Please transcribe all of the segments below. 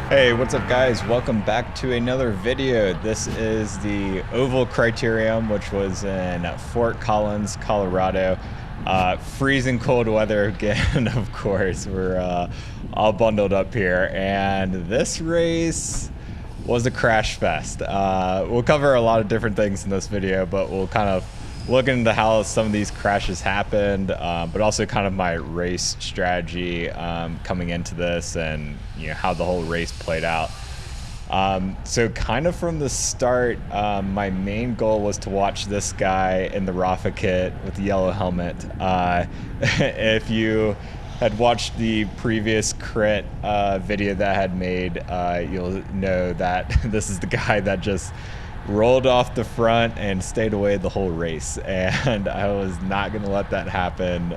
Hey, what's up guys? Welcome back to another video. This is the Oval Criterium, which was in Fort Collins, Colorado. Freezing cold weather again, of course. We're all bundled up here, and this race was a crash fest. We'll cover a lot of different things in this video, but we'll kind of look into how some of these crashes happened, but also kind of my race strategy coming into this, and how the whole race played out. So kind of from the start, my main goal was to watch this guy in the Rafa kit with the yellow helmet. If you had watched the previous crit video that I had made, you'll know that this is the guy that just rolled off the front and stayed away the whole race, and I was not going to let that happen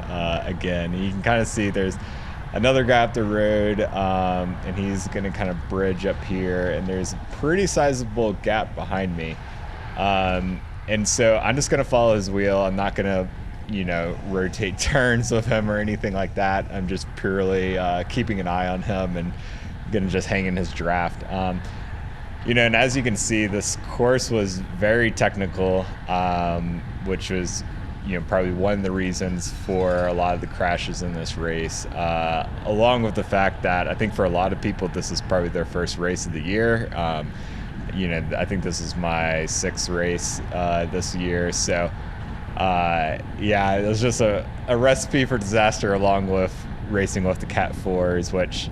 again. You can kind of see there's another guy up the road, and he's going to kind of bridge up here, and there's a pretty sizable gap behind me, and so I'm just going to follow his wheel. I'm not going to rotate turns with him or anything like that. I'm just purely keeping an eye on him and going to just hang in his draft. And as you can see, this course was very technical, which was, probably one of the reasons for a lot of the crashes in this race, along with the fact that I think for a lot of people, this is probably their first race of the year. I think this is my sixth race this year. So, yeah, it was just a recipe for disaster, along with racing with the Cat 4s, which,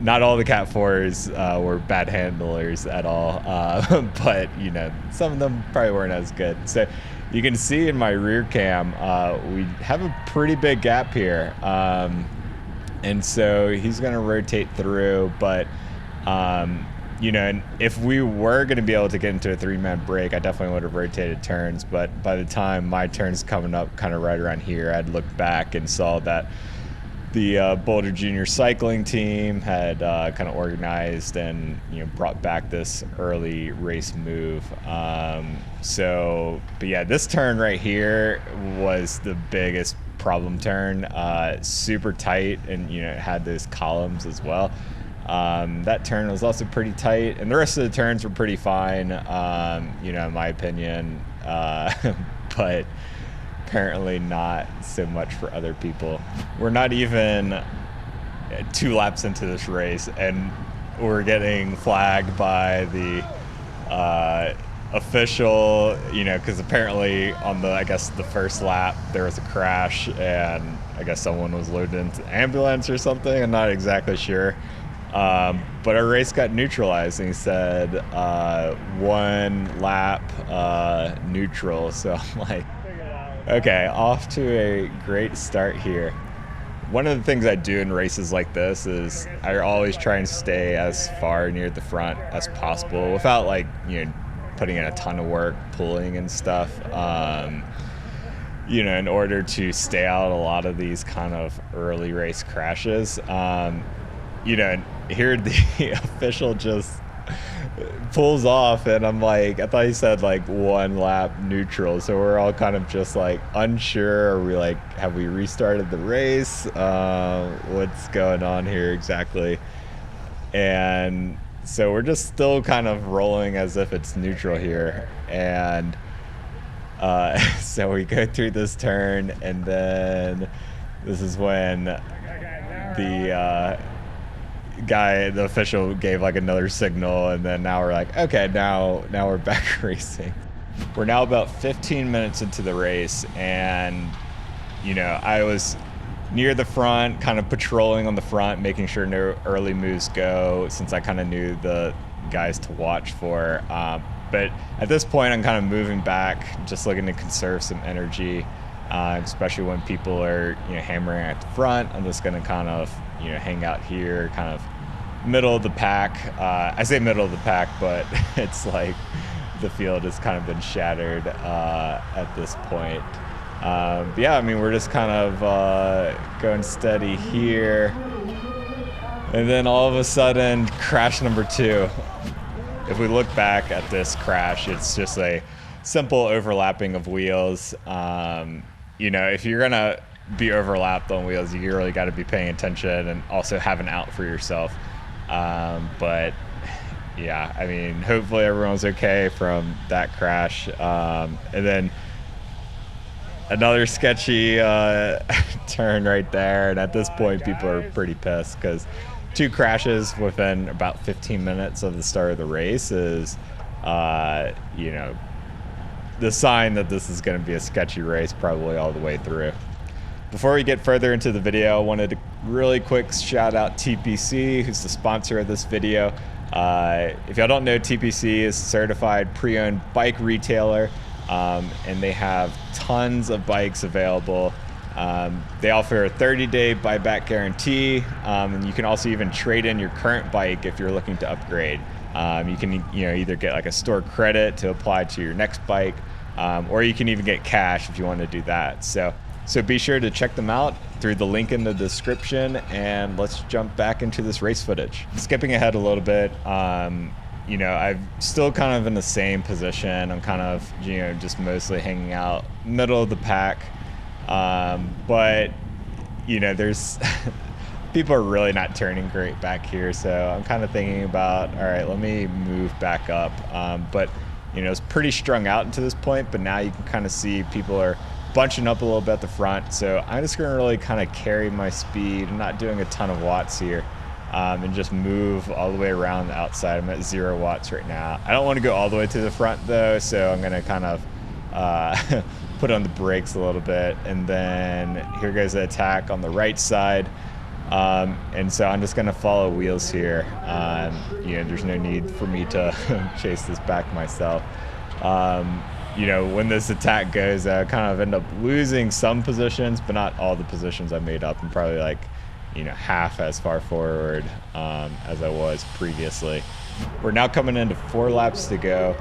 not all the Cat 4s were bad handlers at all, but, some of them probably weren't as good. So you can see in my rear cam, we have a pretty big gap here. And so he's going to rotate through, but, and if we were going to be able to get into a three-man break, I definitely would have rotated turns. But by the time my turn's coming up kind of right around here, I'd looked back and saw that the Boulder Junior cycling team had kind of organized and brought back this early race move. But yeah, this turn right here was the biggest problem turn. Super tight, and it had those columns as well. That turn was also pretty tight, and the rest of the turns were pretty fine, in my opinion. But apparently not so much for other people. We're not even 2 laps into this race, and we're getting flagged by the official, because apparently on the first lap there was a crash, and I guess someone was loaded into the ambulance or something. I'm not exactly sure. But our race got neutralized, and he said 1 lap neutral. So I'm like, okay, off to a great start here. One of the things I do in races like this is I always try and stay as far near the front as possible without putting in a ton of work, pulling and stuff, in order to stay out a lot of these kind of early race crashes. Here the official just pulls off, and I'm like, I thought he said 1 lap neutral, so we're all kind of just unsure. Are we have we restarted the race? What's going on here exactly? And so we're just still kind of rolling as if it's neutral here, and so we go through this turn, and then this is when the the official gave another signal, and then now we're okay, now we're back racing. We're now about 15 minutes into the race, and I was near the front, kind of patrolling on the front, making sure no early moves go, since I kind of knew the guys to watch for. But at this point, I'm kind of moving back, just looking to conserve some energy, especially when people are hammering at the front. I'm just going to kind of hang out here, kind of middle of the pack. I say middle of the pack, but it's the field has kind of been shattered at this point. But yeah, I mean, we're just kind of going steady here, and then all of a sudden, crash number 2. If we look back at this crash, it's just a simple overlapping of wheels. If you're gonna be overlapped on wheels, you really got to be paying attention and also have an out for yourself. But yeah, I mean, hopefully everyone's okay from that crash. And then another sketchy turn right there. And at this point, people are pretty pissed because 2 crashes within about 15 minutes of the start of the race is, you know, the sign that this is going to be a sketchy race probably all the way through. Before we get further into the video, I wanted to really quick shout out TPC, who's the sponsor of this video. If y'all don't know, TPC is a certified pre-owned bike retailer, and they have tons of bikes available. They offer a 30-day buyback guarantee, and you can also even trade in your current bike if you're looking to upgrade. You can either get like a store credit to apply to your next bike, or you can even get cash if you want to do that. So be sure to check them out through the link in the description, and let's jump back into this race footage. Skipping ahead a little bit, I'm still kind of in the same position. I'm kind of, just mostly hanging out middle of the pack. But, there's people are really not turning great back here. So I'm kind of thinking about, all right, let me move back up. But, it's pretty strung out into this point, but now you can kind of see people are bunching up a little bit at the front. So I'm just going to really kind of carry my speed. I'm not doing a ton of watts here. And just move all the way around the outside. I'm at 0 watts right now. I don't want to go all the way to the front though, so I'm going to kind of put on the brakes a little bit. And then here goes the attack on the right side. And so I'm just going to follow wheels here. There's no need for me to chase this back myself. When this attack goes, I kind of end up losing some positions, but not all the positions I made up. I'm probably like, half as far forward as I was previously. We're now coming into 4 laps to go,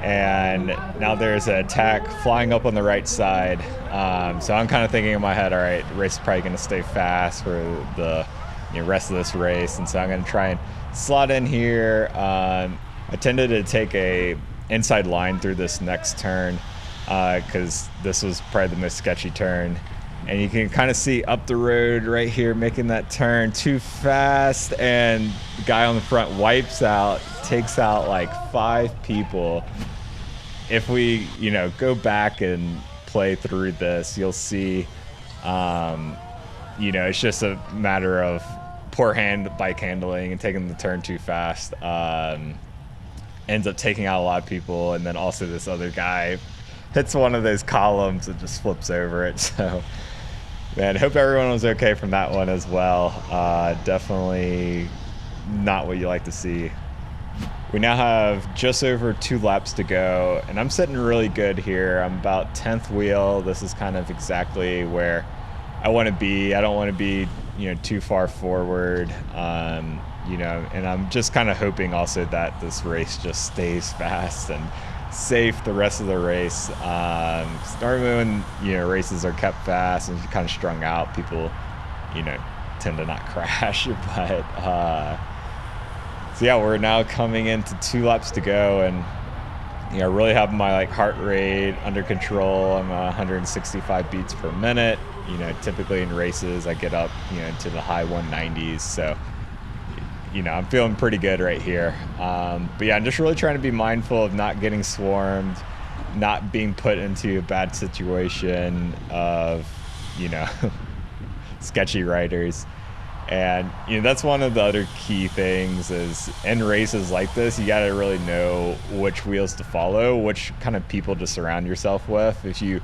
and now there's an attack flying up on the right side. So I'm kind of thinking in my head, all right, the race is probably going to stay fast for the rest of this race, and so I'm going to try and slot in here. I tended to take a inside line through this next turn because this was probably the most sketchy turn. And you can kind of see up the road right here, making that turn too fast, and the guy on the front wipes out, takes out like 5 people. If we, go back and play through this, you'll see, it's just a matter of poor bike handling and taking the turn too fast. Ends up taking out a lot of people, and then also this other guy hits one of those columns and just flips over it. So, man, hope everyone was okay from that one as well. Definitely not what you like to see. We now have just over 2 laps to go, and I'm sitting really good here. I'm about 10th wheel. This is kind of exactly where I want to be. I don't want to be, too far forward. And I'm just kind of hoping also that this race just stays fast and safe the rest of the race. Normally when races are kept fast and kind of strung out, people tend to not crash. But so yeah, we're now coming into 2 laps to go, and I really have my heart rate under control. I'm 165 beats per minute. Typically in races I get up into the high 190s, so I'm feeling pretty good right here. But yeah, I'm just really trying to be mindful of not getting swarmed, not being put into a bad situation of, sketchy riders. And, that's one of the other key things is in races like this, you got to really know which wheels to follow, which kind of people to surround yourself with. If you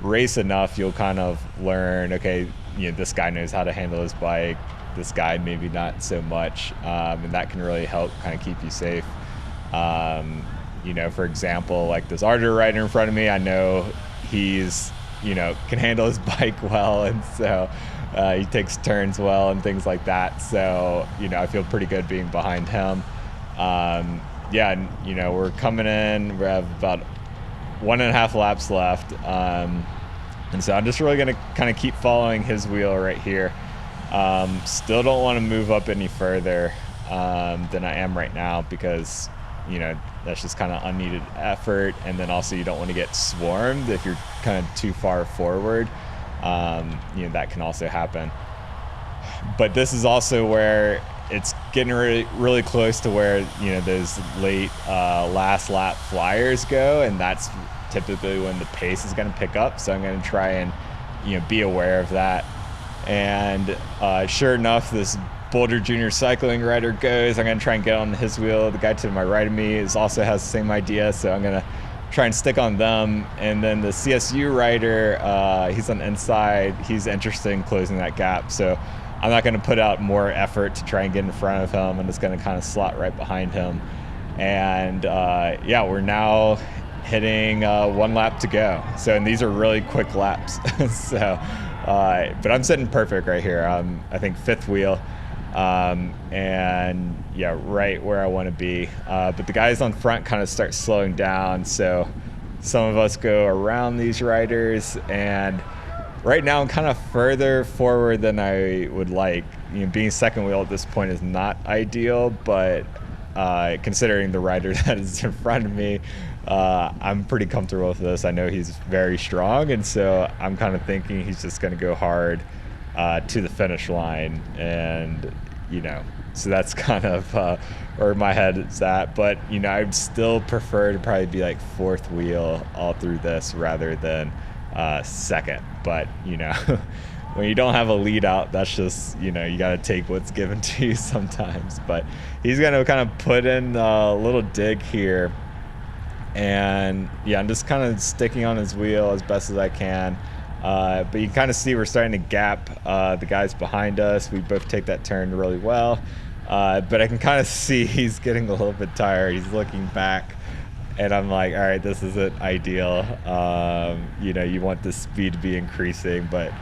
race enough, you'll kind of learn, okay, this guy knows how to handle his bike, this guy maybe not so much, and that can really help kind of keep you safe. For example, like this Ardor rider in front of me, I know he's can handle his bike well, and so he takes turns well and things like that. So I feel pretty good being behind him. We're coming in, we have about 1.5 laps left, and so I'm just really going to kind of keep following his wheel right here. Still don't want to move up any further than I am right now, because that's just kind of unneeded effort, and then also you don't want to get swarmed if you're kind of too far forward. That can also happen. But this is also where it's getting really close to where, you know, those late last lap flyers go, and that's typically when the pace is going to pick up. So I'm going to try and, you know, be aware of that. And sure enough, this Boulder Junior cycling rider goes. I'm going to try and get on his wheel. The guy to my right of me also has the same idea, so I'm going to try and stick on them. And then the CSU rider, he's on the inside. He's interested in closing that gap, so I'm not going to put out more effort to try and get in front of him. I'm just going to kind of slot right behind him. And yeah, we're now hitting 1 lap to go. So, and these are really quick laps. So, but I'm sitting perfect right here. I think 5th wheel. And yeah, right where I want to be. But the guys on front kind of start slowing down. So some of us go around these riders, and right now I'm kind of further forward than I would like. You know, being second wheel at this point is not ideal, but considering the rider that is in front of me, I'm pretty comfortable with this. I know he's very strong, and so I'm kind of thinking he's just going to go hard to the finish line. And, you know, so that's kind of where my head is at. But, you know, I'd still prefer to probably be like 4th wheel all through this rather than second. But, you know, when you don't have a lead out, that's just, you know, you got to take what's given to you sometimes. But he's going to kind of put in a little dig here. And yeah, I'm just kind of sticking on his wheel as best as I can. But you can kind of see we're starting to gap the guys behind us. We both take that turn really well. But I can kind of see he's getting a little bit tired. He's looking back. And I'm like, all right, this isn't ideal. You know, you want the speed to be increasing, but,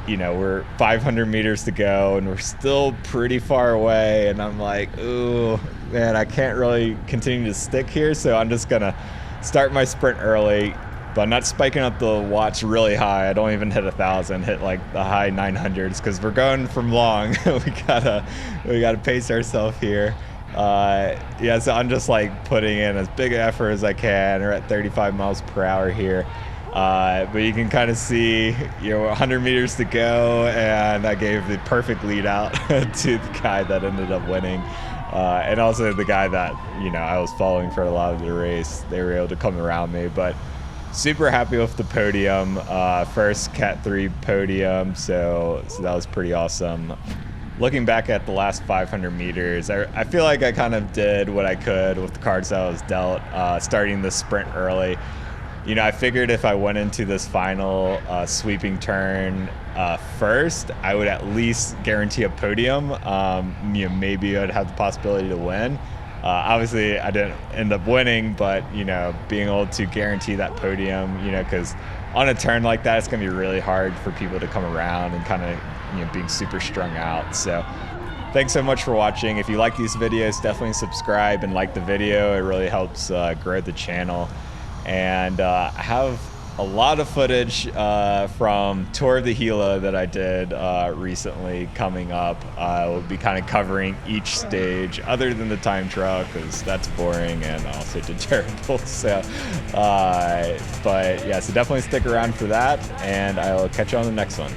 you know, we're 500 meters to go and we're still pretty far away. And I'm like, ooh, man, I can't really continue to stick here. So I'm just going to start my sprint early, but I'm not spiking up the watch really high. I don't even hit 1,000, hit like the high 900s because we're going from long. we gotta pace ourselves here. Yeah, so I'm just like putting in as big an effort as I can. We're at 35 miles per hour here. But you can kind of see, you know, 100 meters to go, and I gave the perfect lead out to the guy that ended up winning. And also the guy that, you know, I was following for a lot of the race. They were able to come around me, but super happy with the podium. First Cat 3 podium, so that was pretty awesome. Looking back at the last 500 meters, I feel like I kind of did what I could with the cards that I was dealt, starting the sprint early. You know, I figured if I went into this final sweeping turn first, I would at least guarantee a podium. You know, maybe I'd have the possibility to win. Obviously, I didn't end up winning, but, you know, being able to guarantee that podium, you know, because on a turn like that, it's going to be really hard for people to come around and kind of, you know, being super strung out. So thanks so much for watching. If you like these videos, definitely subscribe and like the video. It really helps grow the channel. And I have a lot of footage from Tour of the Gila that I did recently coming up. We'll be kind of covering each stage other than the time trial because that's boring and also terrible. So, but yeah, so definitely stick around for that, and I'll catch you on the next one.